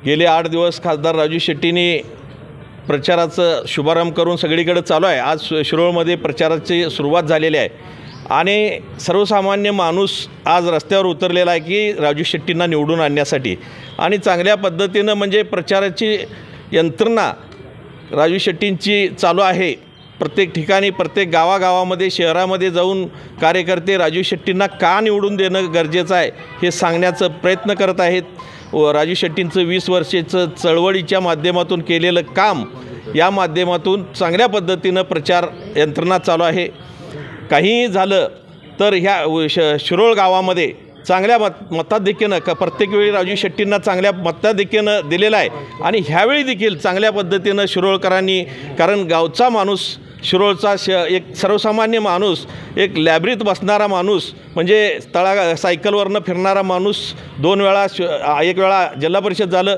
गेले 8 दिवस खासदार राजू शेट्टींनी प्रचाराचं शुभारंभ करून सगळीकडे चालू आहे। आज शिरोळमध्ये प्रचाराची सुरुवात झालेली आहे आणि सर्वसामान्य माणूस आज रस्त्यावर उतरलेला आहे की राजू शेट्टींना निवडून आणण्यासाठी आणि चांगल्या पद्धतीनं म्हणजे प्रचाराची यंत्रणा राजू शेट्टींची चालू आहे। प्रत्येक ठिकाणी प्रत्येक गावागावामध्ये शहरामध्ये जाऊन कार्यकर्ते राजू शेट्टींना का निवडून देणं गरजेचं आहे हे सांगण्याचा प्रयत्न करत आहेत। राजू शेट्टींचं 20 वर्षाचं चळवळीच्या माध्यमातून केलेलं काम या माध्यमातून चांगल्या पद्धतीनं प्रचार यंत्रणा चालू आहे। काहीही झालं तर ह्या शिरोळ गावामध्ये चांगल्या मताधिक्यानं प्रत्येक वेळी राजू शेट्टींना चांगल्या मताधिक्यानं दिलेला आहे आणि ह्यावेळी देखील चांगल्या पद्धतीनं शिरोळकरांनी, कारण गावचा माणूस शिरोळचा एक सर्वसामान्य माणूस, एक लॅब्रीत बसणारा माणूस म्हणजे सायकलवरनं फिरणारा माणूस, 2 वेळा एक वेळा जिल्हा परिषद झालं,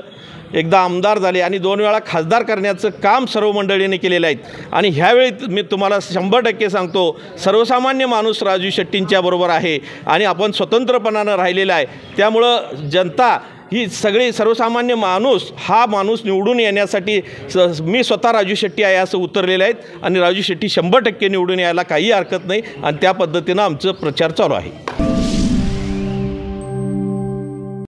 एकदा आमदार झाले आणि 2 वेळा खासदार करण्याचं काम सर्व मंडळींनी केलेलं आहे। आणि ह्यावेळी मी तुम्हाला 100% सांगतो सर्वसामान्य माणूस राजू शेट्टींच्या बरोबर आहे आणि आपण स्वतंत्रपणानं राहिलेला आहे। त्यामुळं जनता ही सगळी सर्वसामान्य माणूस हा माणूस निवडून येण्यासाठी मी स्वतः राजू शेट्टी आहे असं उतरलेले आहेत आणि राजू शेट्टी 100% निवडून यायला काही हरकत नाही आणि त्या पद्धतीनं आमचं प्रचार चालू आहे।